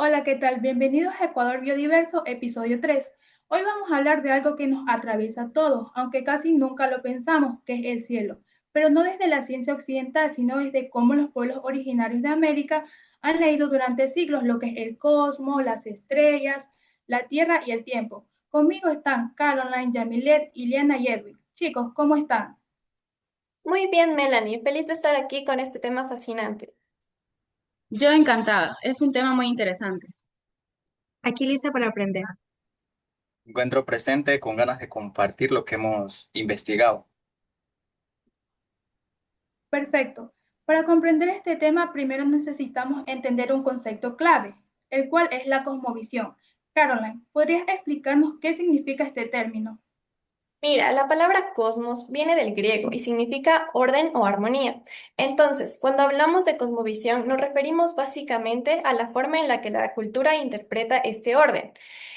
Hola, ¿qué tal? Bienvenidos a Ecuador Biodiverso, episodio 3. Hoy vamos a hablar de algo que nos atraviesa a todos, aunque casi nunca lo pensamos, que es el cielo, pero no desde la ciencia occidental, sino desde cómo los pueblos originarios de América han leído durante siglos lo que es el cosmos, las estrellas, la tierra y el tiempo. Conmigo están Caroline, Yamilet, Iliana y Edwin. Chicos, ¿cómo están? Muy bien, Melanie. Feliz de estar aquí con este tema fascinante. Yo encantada, es un tema muy interesante. Aquí lista para aprender. Encuentro presente con ganas de compartir lo que hemos investigado. Perfecto. Para comprender este tema, primero necesitamos entender un concepto clave, el cual es la cosmovisión. Caroline, ¿podrías explicarnos qué significa este término? Mira, la palabra cosmos viene del griego y significa orden o armonía. Entonces, cuando hablamos de cosmovisión, nos referimos básicamente a la forma en la que la cultura interpreta este orden.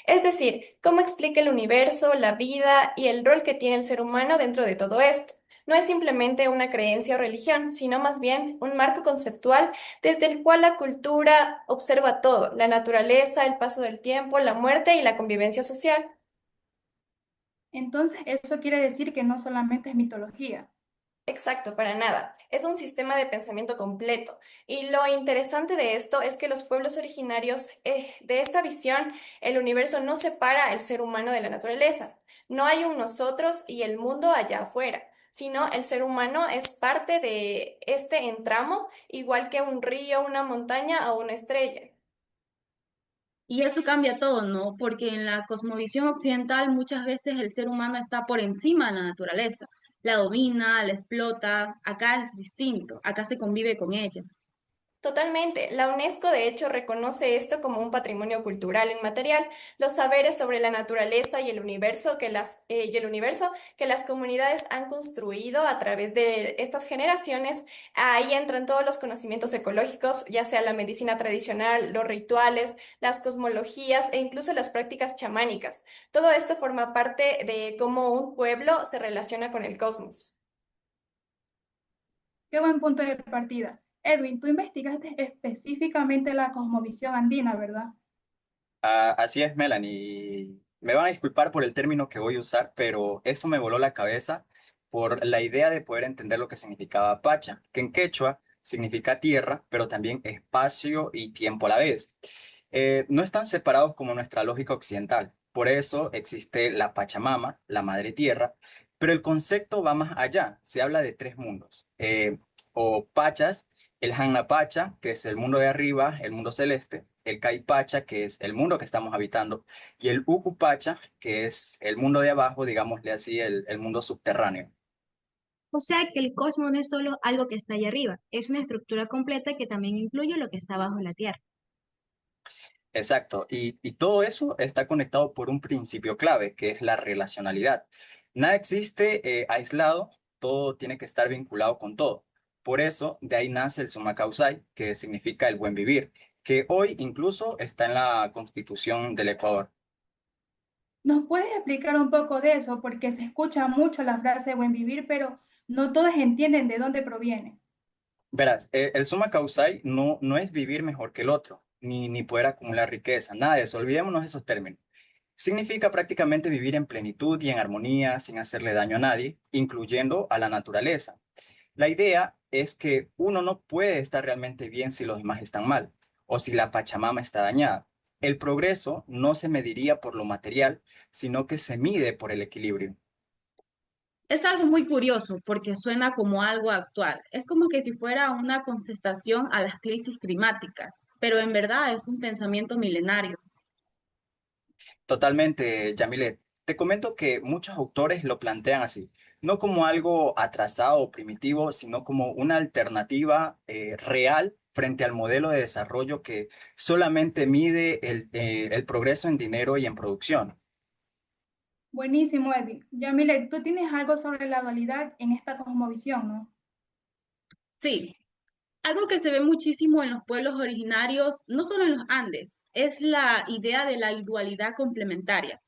Es decir, cómo explica el universo, la vida y el rol que tiene el ser humano dentro de todo esto. No es simplemente una creencia o religión, sino más bien un marco conceptual desde el cual la cultura observa todo, la naturaleza, el paso del tiempo, la muerte y la convivencia social. Entonces, eso quiere decir que no solamente es mitología. Exacto, para nada. Es un sistema de pensamiento completo. Y lo interesante de esto es que los pueblos originarios de esta visión, el universo no separa al ser humano de la naturaleza. No hay un nosotros y el mundo allá afuera, sino el ser humano es parte de este entramo, igual que un río, una montaña o una estrella. Y eso cambia todo, ¿no? Porque en la cosmovisión occidental muchas veces el ser humano está por encima de la naturaleza, la domina, la explota, acá es distinto, acá se convive con ella. Totalmente. La UNESCO, de hecho, reconoce esto como un patrimonio cultural inmaterial. Los saberes sobre la naturaleza y el universo que las comunidades han construido a través de estas generaciones, ahí entran todos los conocimientos ecológicos, ya sea la medicina tradicional, los rituales, las cosmologías e incluso las prácticas chamánicas. Todo esto forma parte de cómo un pueblo se relaciona con el cosmos. Qué buen punto de partida. Edwin, tú investigaste específicamente la cosmovisión andina, ¿verdad? Así es, Melanie. Me van a disculpar por el término que voy a usar, pero eso me voló la cabeza por la idea de poder entender lo que significaba Pacha, que en quechua significa tierra, pero también espacio y tiempo a la vez. No están separados como nuestra lógica occidental. Por eso existe la Pachamama, la madre tierra, pero el concepto va más allá. Se habla de tres mundos, o Pachas, el Hanna Pacha, que es el mundo de arriba, el mundo celeste, el Kai Pacha, que es el mundo que estamos habitando, y el Uku Pacha, que es el mundo de abajo, digámosle así, el mundo subterráneo. O sea que el cosmos no es solo algo que está allá arriba, es una estructura completa que también incluye lo que está bajo la Tierra. Exacto, y todo eso está conectado por un principio clave, que es la relacionalidad. Nada existe aislado, todo tiene que estar vinculado con todo. Por eso, de ahí nace el Summa Causai, que significa el buen vivir, que hoy incluso está en la Constitución del Ecuador. ¿Nos puedes explicar un poco de eso? Porque se escucha mucho la frase buen vivir, pero no todos entienden de dónde proviene. Verás, el summa causai no es vivir mejor que el otro, ni poder acumular riqueza, nada de eso, olvidémonos de esos términos. Significa prácticamente vivir en plenitud y en armonía sin hacerle daño a nadie, incluyendo a la naturaleza. La idea es que uno no puede estar realmente bien si los demás están mal o si la Pachamama está dañada. El progreso no se mediría por lo material, sino que se mide por el equilibrio. Es algo muy curioso porque suena como algo actual. Es como que si fuera una contestación a las crisis climáticas, pero en verdad es un pensamiento milenario. Totalmente, Yamilet. Te comento que muchos autores lo plantean así, no como algo atrasado o primitivo, sino como una alternativa real frente al modelo de desarrollo que solamente mide el progreso en dinero y en producción. Buenísimo, Edwin. Yamile, tú tienes algo sobre la dualidad en esta cosmovisión, ¿no? Sí, algo que se ve muchísimo en los pueblos originarios, no solo en los Andes, es la idea de la dualidad complementaria.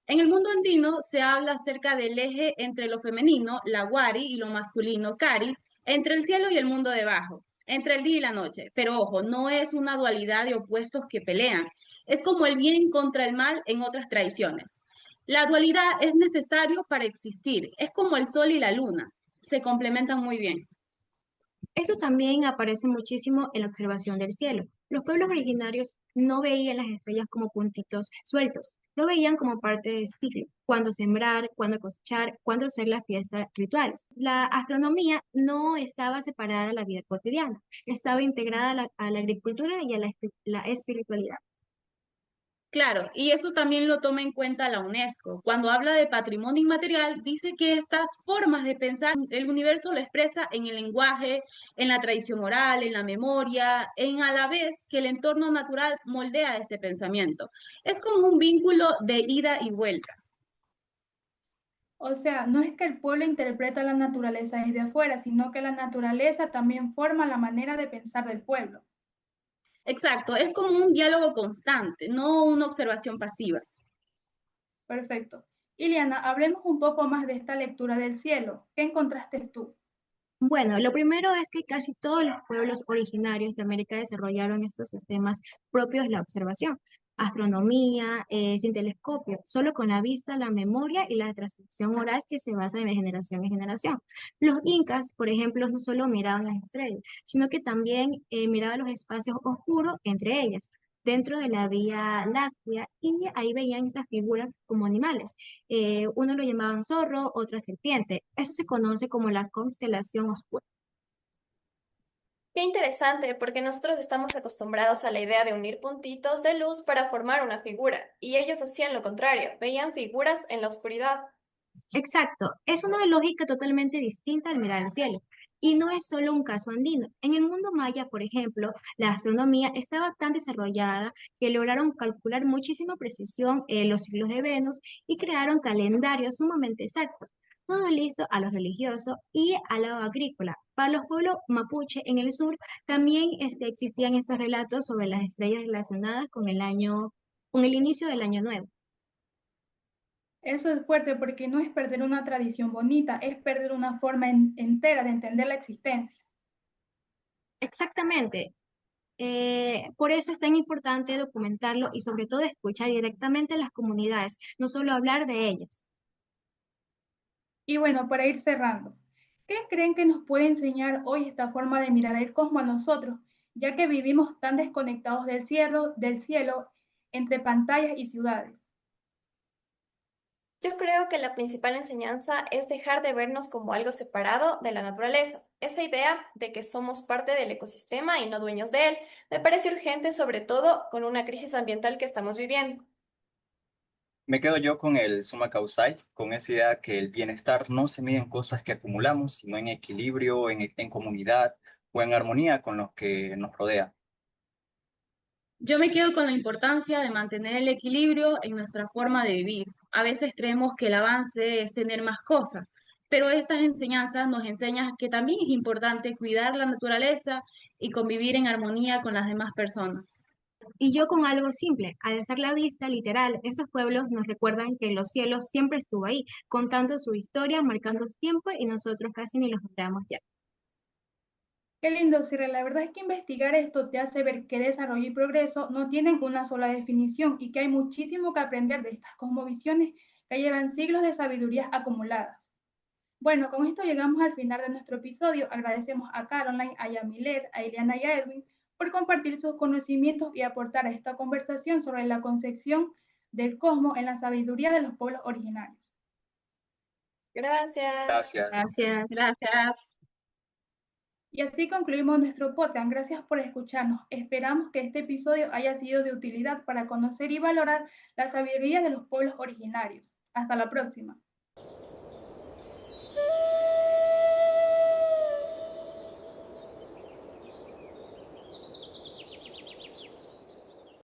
En el mundo andino se habla acerca del eje entre lo femenino, la wari, y lo masculino, kari, entre el cielo y el mundo debajo. entre el día y la noche. Pero ojo, no es una dualidad de opuestos que pelean. Es como el bien contra el mal en otras tradiciones. La dualidad es necesario para existir. Es como el sol y la luna. Se complementan muy bien. Eso también aparece muchísimo en la observación del cielo. Los pueblos originarios no veían las estrellas como puntitos sueltos, lo veían como parte del ciclo, cuándo sembrar, cuándo cosechar, cuándo hacer las fiestas rituales. La astronomía no estaba separada de la vida cotidiana, estaba integrada a la agricultura y a la espiritualidad. Claro, y eso también lo toma en cuenta la UNESCO. Cuando habla de patrimonio inmaterial, dice que estas formas de pensar el universo lo expresa en el lenguaje, en la tradición oral, en la memoria, en a la vez que el entorno natural moldea ese pensamiento. Es como un vínculo de ida y vuelta. O sea, no es que el pueblo interpreta la naturaleza desde afuera, sino que la naturaleza también forma la manera de pensar del pueblo. Exacto, es como un diálogo constante, no una observación pasiva. Perfecto. Iliana, hablemos un poco más de esta lectura del cielo. ¿Qué encontraste tú? Bueno, lo primero es que casi todos los pueblos originarios de América desarrollaron estos sistemas propios de la observación, astronomía, sin telescopio, solo con la vista, la memoria y la transmisión oral que se basa en generación en generación. Los incas, por ejemplo, no solo miraban las estrellas, sino que también miraban los espacios oscuros entre ellas, dentro de la Vía Láctea, y ahí veían estas figuras como animales. Uno lo llamaban zorro, otra serpiente. Eso se conoce como la constelación oscura. Qué interesante, porque nosotros estamos acostumbrados a la idea de unir puntitos de luz para formar una figura, y ellos hacían lo contrario, veían figuras en la oscuridad. Exacto, es una lógica totalmente distinta al mirar el cielo. Y no es solo un caso andino. En el mundo maya, por ejemplo, la astronomía estaba tan desarrollada que lograron calcular muchísima precisión los ciclos de Venus y crearon calendarios sumamente exactos. Todo listo a lo religioso y a lo agrícola. Para los pueblos mapuche en el sur también existían estos relatos sobre las estrellas relacionadas con el inicio del año nuevo. Eso es fuerte porque no es perder una tradición bonita, es perder una forma entera de entender la existencia. Exactamente. Por eso es tan importante documentarlo y sobre todo escuchar directamente a las comunidades, no solo hablar de ellas. Y bueno, para ir cerrando, ¿qué creen que nos puede enseñar hoy esta forma de mirar el cosmos a nosotros, ya que vivimos tan desconectados del cielo entre pantallas y ciudades? Yo creo que la principal enseñanza es dejar de vernos como algo separado de la naturaleza. Esa idea de que somos parte del ecosistema y no dueños de él me parece urgente, sobre todo con una crisis ambiental que estamos viviendo. Me quedo yo con el summa causai, con esa idea que el bienestar no se mide en cosas que acumulamos, sino en equilibrio, en comunidad o en armonía con los que nos rodea. Yo me quedo con la importancia de mantener el equilibrio en nuestra forma de vivir. A veces creemos que el avance es tener más cosas, pero estas enseñanzas nos enseñan que también es importante cuidar la naturaleza y convivir en armonía con las demás personas. Y yo con algo simple, al alzar la vista, literal, estos pueblos nos recuerdan que los cielos siempre estuvo ahí, contando su historia, marcando su tiempo y nosotros casi ni los miramos ya. Qué lindo, Cyril. La verdad es que investigar esto te hace ver que desarrollo y progreso no tienen una sola definición y que hay muchísimo que aprender de estas cosmovisiones que llevan siglos de sabidurías acumuladas. Bueno, con esto llegamos al final de nuestro episodio. Agradecemos a Caroline, a Yamilet, a Ileana y a Edwin por compartir sus conocimientos y aportar a esta conversación sobre la concepción del cosmos en la sabiduría de los pueblos originarios. Gracias. Gracias. Gracias. Gracias. Y así concluimos nuestro podcast. Gracias por escucharnos. Esperamos que este episodio haya sido de utilidad para conocer y valorar la sabiduría de los pueblos originarios. Hasta la próxima.